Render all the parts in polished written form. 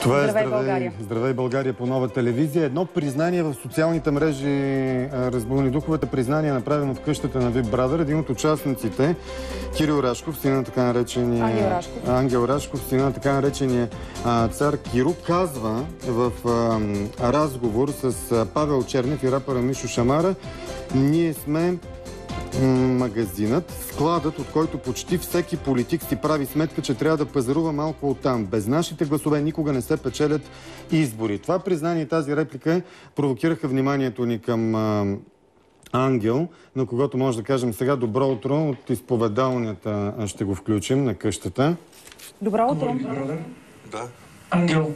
Това е Здравей, България. Здравей, България по Нова телевизия. Едно признание в социалните мрежи, разбълни духовете, признание направено в къщата на Big Brother. Един от участниците, Кирил Рашков, сина на така наречения Ангел Рашков, сина на така наречения цар Киро, казва в разговор с Павел Чернев и рапъра Мишо Шамара: ние сме магазинът, складът, от който почти всеки политик си прави сметка, че трябва да пазарува малко оттам. Без нашите гласове никога не се печелят избори. Това признание и тази реплика провокираха вниманието ни към Ангел, на когото може да кажем сега добро утро от изповедалнята. Ще го включим на къщата. Добро утро. Да. Ангел,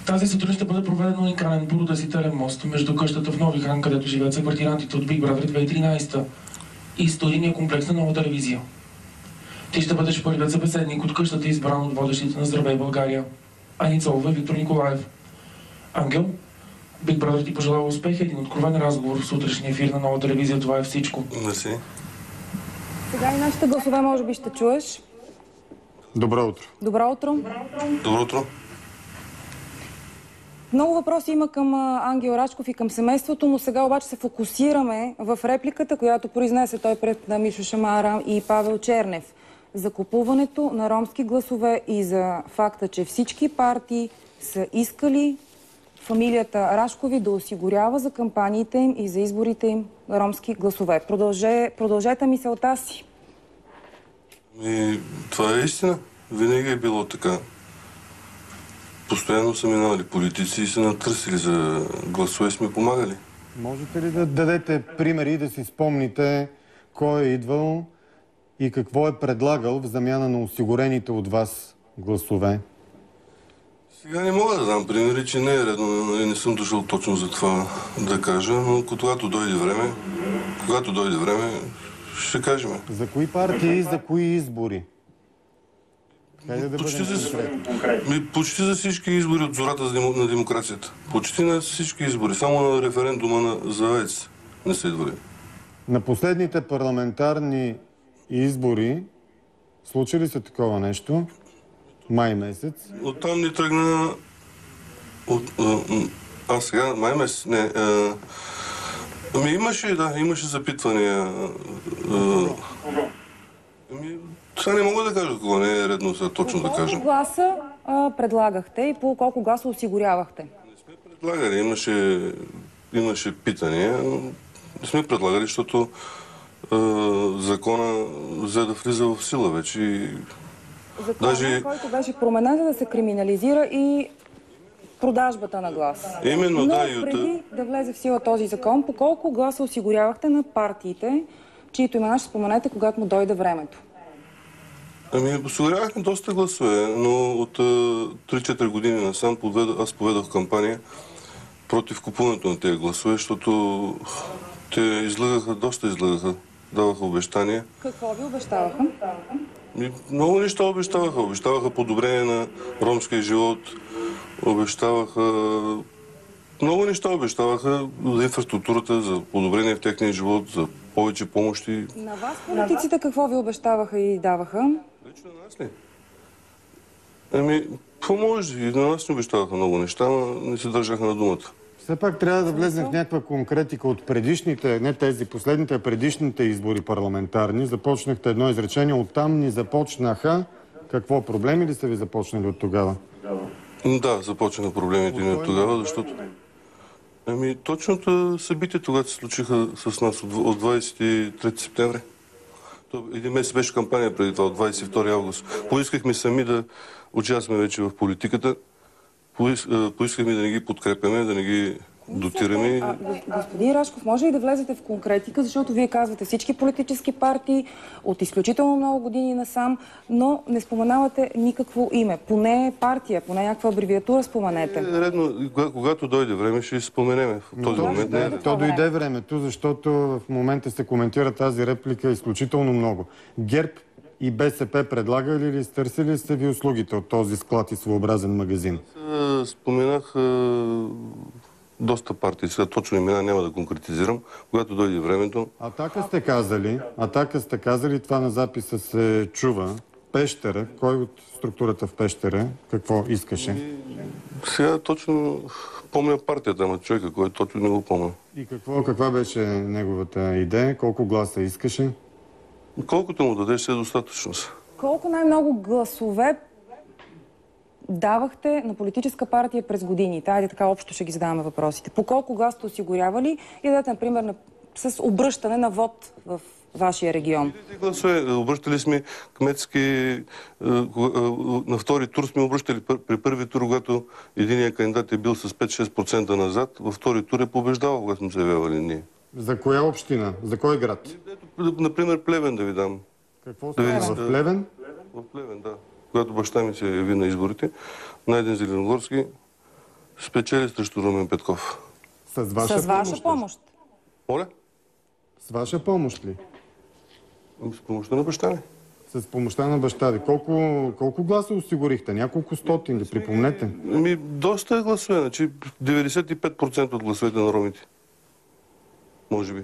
тази сутрин ще бъде проведен уникален буродесителен мост между къщата в Нови хан, където живеят съквартирантите от Big Brother 2013 и студийния комплекс на Нова телевизия. Ти ще бъдеш първият събеседник от къщата, избран от водещите на Здравей, България, Ани Цолова и Виктор Николаев. Ангел, Big Brother ти пожелава успех и един откровен разговор в сутрешния ефир на Нова телевизия. Това е всичко. Мерси. Сега и нашите гласове може би ще чуеш. Добро утро. Добро утро. Добро утро. Много въпроси има към Ангел Рашков и към семейството му. Сега обаче се фокусираме в репликата, която произнесе той пред Мишо Шамара и Павел Чернев. За купуването на ромски гласове и за факта, че всички партии са искали фамилията Рашкови да осигурява за кампаниите им и за изборите им ромски гласове. Продължете мисълта си. Това е истина. Винаги е било така. Постоянно са минали политици и са натърсили за гласове, сме помагали. Можете ли да дадете примери и да си спомните кой е идвал и какво е предлагал в замяна на осигурените от вас гласове? Сега не мога да дам примери, че не е редно, не съм дошъл точно за това да кажа, но когато дойде време, ще кажем. За кои партии и за кои избори? Почти за всички избори от зората на демокрацията. Почти на всички избори. Само на референдума за АЕЦ не са идвали. На последните парламентарни избори случи ли се такова нещо? Май месец. Оттам ни тръгна... сега, май месец? Не. Имаше запитвания. Това не мога да кажа, кога не е редно сега точно да кажем. Колко гласа предлагахте и по колко гласа осигурявахте? Не сме предлагали. Имаше питания. Не сме предлагали, защото закона взе да влиза в сила вече. Законът, който беше променен, за да се криминализира и продажбата на глас. Именно, но преди да влезе в сила този закон, по колко гласа осигурявахте на партиите, чието имена ще споменете, когато му дойде времето? Осигурявахме доста гласове, но от 3-4 години насам аз поведох кампания против купуването на тези гласове, защото те доста излъгаха, даваха обещания. Какво ви обещаваха? Много неща обещаваха. Обещаваха подобрение на ромския живот, много неща обещаваха за инфраструктурата, за подобрение в техния живот, за повече помощи. На вас политиците какво ви обещаваха и даваха? Лично на нас ли? Поможе. И на нас не обещаваха много неща, но не се държаха на думата. Все пак трябва да влезем в някаква конкретика от предишните, не тези последните, а предишните избори парламентарни. Започнахте едно изречение, оттам ни започнаха. Какво, проблеми ли са ви започнали от тогава? Да, започнаха проблемите ни от тогава, защото... Точното събитие тогава се случиха с нас от 23 септември. Един месец беше кампания преди това, от 22 август. Поискахме сами да участваме вече в политиката. Поискахме да не ги подкрепяме, да не ги дотираме. Господин Рашков, може ли да влезете в конкретика, защото вие казвате всички политически партии от изключително много години насам, но не споменавате никакво име. Поне партия, поне някаква абревиатура споменете. Редно, когато дойде време, ще споменеме. В този момент не е. То дойде времето, защото в момента се коментира тази реплика изключително много. ГЕРБ и БСП предлагали ли, търсили сте ви услугите от този склад и своеобразен магазин? Споменах доста партии. Сега точно имена няма да конкретизирам. Когато дойде времето... Атака сте казали, това на записа се чува. Пещера, кой от структурата в Пещера какво искаше? Сега точно помня партията, ама човека, който точно не го помня. И каква беше неговата идея? Колко гласа искаше? Колкото му дадеш, е достатъчно. Колко най-много гласове давахте на политическа партия през годините? Айде така общо ще ги задаваме въпросите. По колко глас сте осигурявали и дадете, например, с обръщане на вод в вашия регион? Гласове. Обръщали сме кметски... На втори тур сме обръщали при първи тур, когато единият кандидат е бил с 5-6% назад. Във втори тур е побеждавал, когато сме се явявали ние. За коя община? За кой град? Например, Плевен да ви дам. Какво става в Плевен? В Плевен, да. Когато баща ми се яви на изборите, Найден Зеленогорски спечели срещу Румен Петков. С ваша помощ? Моля? С ваша помощ ли? С помощта на баща ми. С помощта на баща ви. Колко гласа осигурихте? Няколко стотин ли? Припомнете. Доста гласове. Значи 95% от гласовете на ромите. Може би.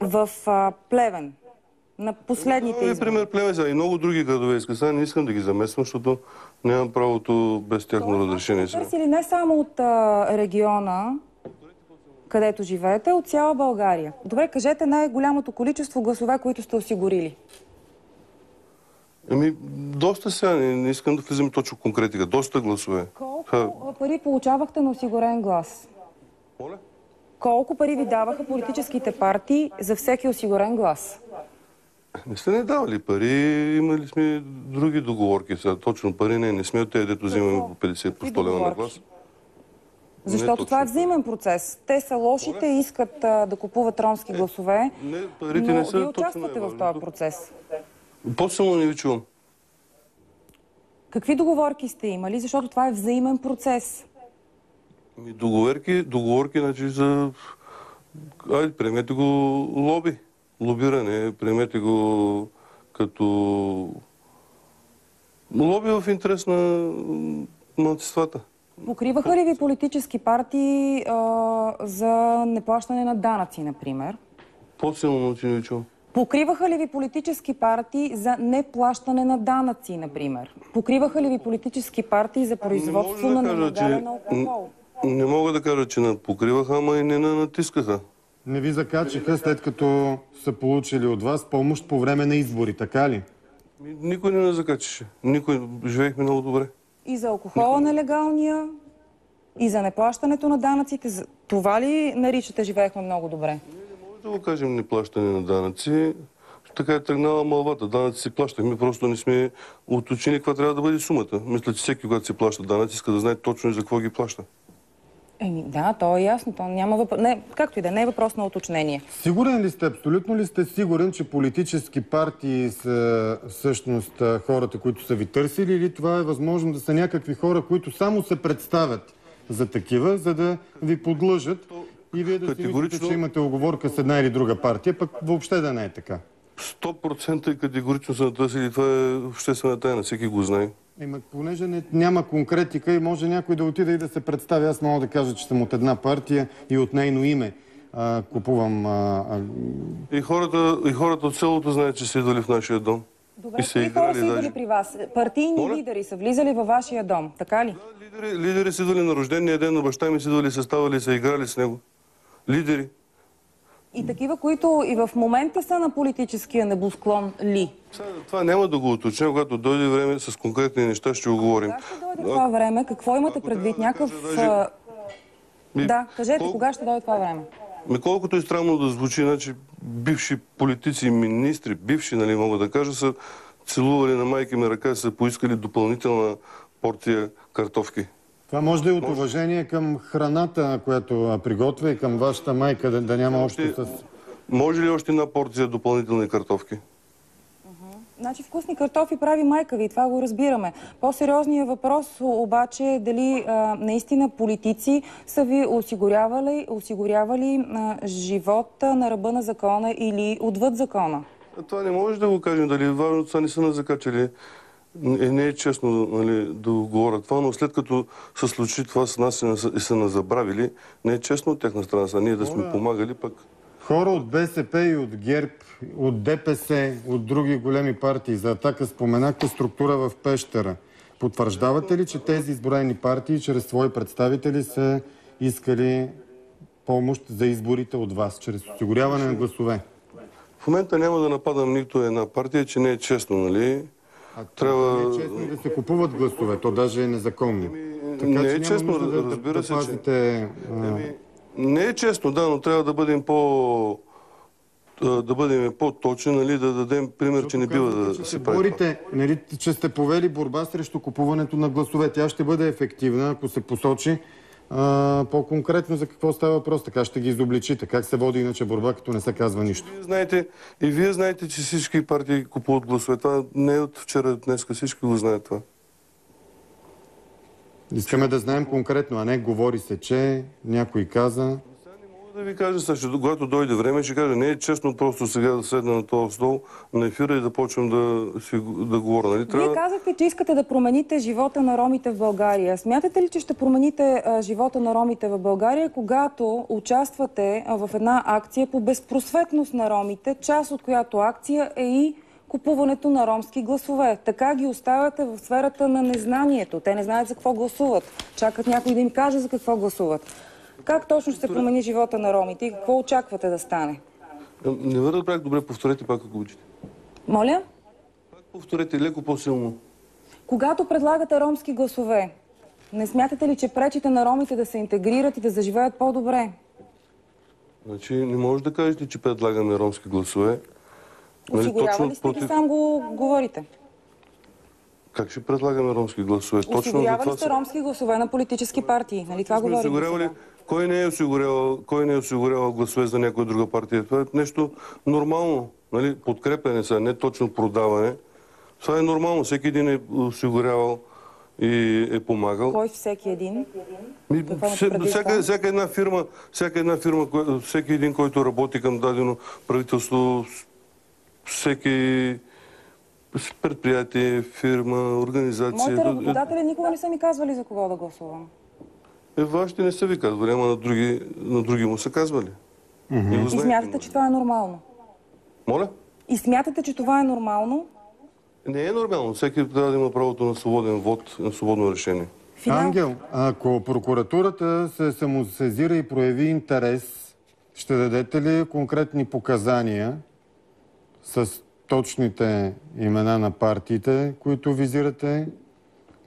В Плевен. На последните избори. Пример Плевен, и много други градове иска. Сега не искам да ги замесвам, защото нямам правото без тяхно разрешение. Търсили не само от региона, където живеете, от цяла България. Добре, кажете най-голямото количество гласове, които сте осигурили. Доста сега. Не искам да влизам точно в конкретика. Доста гласове. Колко пари получавахте на осигурен глас? Моля? Колко пари ви даваха политическите партии за всеки осигурен глас? Не сте не давали пари, имали сме други договорки. Сега точно пари не сме от тези, дето взимаме по 50 по 100 лева на глас. Защото това е взаимен процес. Те са лошите и искат да купуват ромски гласове, но вие участвате в този процес. По-силно не ви чувам. Какви договорки сте имали? Защото това е взаимен процес. Договорки, значи за... Айде, приемете го лоби. Лобиране, приемете го като лоби в интерес на малцинствата. Покриваха ли ви политически партии за неплащане на данъци, например? По-силно не ви чувам. Покриваха ли ви политически партии за неплащане на данъци, например? Покриваха ли ви политически партии за производство на нелегален алкохол? Не мога да кажа, че покриваха, ама и не натискаха. Не ви закачиха, след като са получили от вас помощ по време на избори, така ли? Никой не закачаше. Никой. Живеехме много добре. И за алкохола нелегалния, и за неплащането на данъците. Това ли наричате живеехме много добре? Не може да го кажем неплащане на данъци. Така е тръгнала мълвата. Данъци си плащахме, просто не сме уточнили каква трябва да бъде сумата. Мисля, че всеки, когато си плаща данъци, иска да знае точно за какво ги плаща. Да, то е ясно. То няма въпрос. Не, както и да не е въпрос на уточнение. Сигурен ли сте, абсолютно ли сте сигурен, че политически партии са всъщност хората, които са ви търсили, или това е възможно да са някакви хора, които само се представят за такива, за да ви подлъжат и вие да си мислите, че имате уговорка с една или друга партия, пък въобще да не е така? 100% и категорично са натърсили. Това е обществена тайна. Всеки го знае. Понеже няма конкретика и може някой да отида и да се представи. Аз мога да кажа, че съм от една партия и от нейно име купувам... И хората от селото знаят, че са идвали в нашия дом. Добре, кои хора са идвали при вас? Партийни лидери са влизали във вашия дом, така ли? Да, лидери са идвали на рождения ден на баща ми, са идвали, са ставали, са играли с него. Лидери. И такива, които и в момента са на политическия небосклон ли? Това няма да го уточня, когато дойде време с конкретни неща, ще го говорим. Кога ще дойде това време? Какво имате предвид? Някакъв... Да, кажете, кога ще дойде това време? Колкото и странно да звучи, значи бивши политици и министри, бивши, нали мога да кажа, са целували на майка ми ръка и са поискали допълнителна порция картофки. Това може да е от уважение към храната, която приготвя, и към вашата майка, да няма общо с... Може ли още една порция допълнителни картофки? Значи вкусни картофи прави майка ви, това го разбираме. По-сериозният въпрос обаче е дали наистина политици са ви осигурявали живота на ръба на закона или отвъд закона. Това не може да го кажем, дали важно това не са на закачали. Не е честно, нали, да го говоря това, но след като се случи това с нас и са нас забравили, не е честно от тяхна страна. Ние да сме помагали пък. Хора от БСП и от ГЕРБ, от ДПС, от други големи партии за Атака споменахте структура в Пещера. потвърждавате ли, че тези изброени партии чрез свои представители са искали помощ за изборите от вас, чрез осигуряване на гласове? В момента няма да нападам нито една партия, че не е честно, нали? Трябва... Не е честно да се купуват гласове, то даже е незаконно. Така, не че е честно, няма нужда разбира се, пазите... Не е честно, да, но трябва да бъдем по-точни, нали, да дадем пример, че не бива да се прави. Борите, нали, че сте повели борба срещу купуването на гласове. Тя ще бъде ефективна, ако се посочи по-конкретно за какво става въпрос. Така ще ги изобличите. Как се води иначе борба, като не се казва нищо? Вие знаете, че всички партии купуват гласове. Това не е от вчера, днеска. Всички го знаят това. Искаме да знаем конкретно, а не говори се, че някой каза... Да ви кажа също, когато дойде време, ще кажа, не е честно просто сега да седна на този стол на ефира и да почвам да говоря. Нали? Вие казахте, че искате да промените живота на ромите в България. Смятате ли, че ще промените живота на ромите в България, когато участвате в една акция по безпросветност на ромите, част от която акция е и купуването на ромски гласове? Така ги оставяте в сферата на незнанието. Те не знаят за какво гласуват. Чакат някой да им каже за какво гласуват. Как точно ще се промени живота на ромите и какво очаквате да стане? Не ви разбрах добре, повторете пак, ако обичате. Моля? Пак повторете леко по-силно. Когато предлагате ромски гласове, не смятате ли, че пречите на ромите да се интегрират и да заживеят по-добре? Значи не може да кажете, че предлагаме ромски гласове. Осигурявали сте ли, сам го говорите? Как ще предлагаме ромски гласове? Осигурявали сте ромски гласове на политически партии, нали това говорите? Кой не е осигурявал гласове за някоя друга партия? Това е нещо нормално. Нали? Подкрепяне са, не точно продаване. Това е нормално. Всеки един е осигурявал и е помагал. Кой всеки един? Всяка една фирма, всеки един, който работи към дадено правителство, всеки предприятие, фирма, организация... Моите работодатели никога не са ми казвали за кого да гласувам. Вашите не са ви казвали, ама на други му са казвали. И смятате, че това е нормално? Моля? И смятате, че това е нормално? Не е нормално. Всеки трябва да има правото на свободен вод, на свободно решение. Ангел, ако прокуратурата се самосезира и прояви интерес, ще дадете ли конкретни показания с точните имена на партиите, които визирате,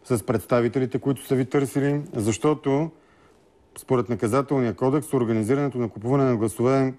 с представителите, които са ви търсили? Защото според наказателния кодекс организирането на купуване на гласове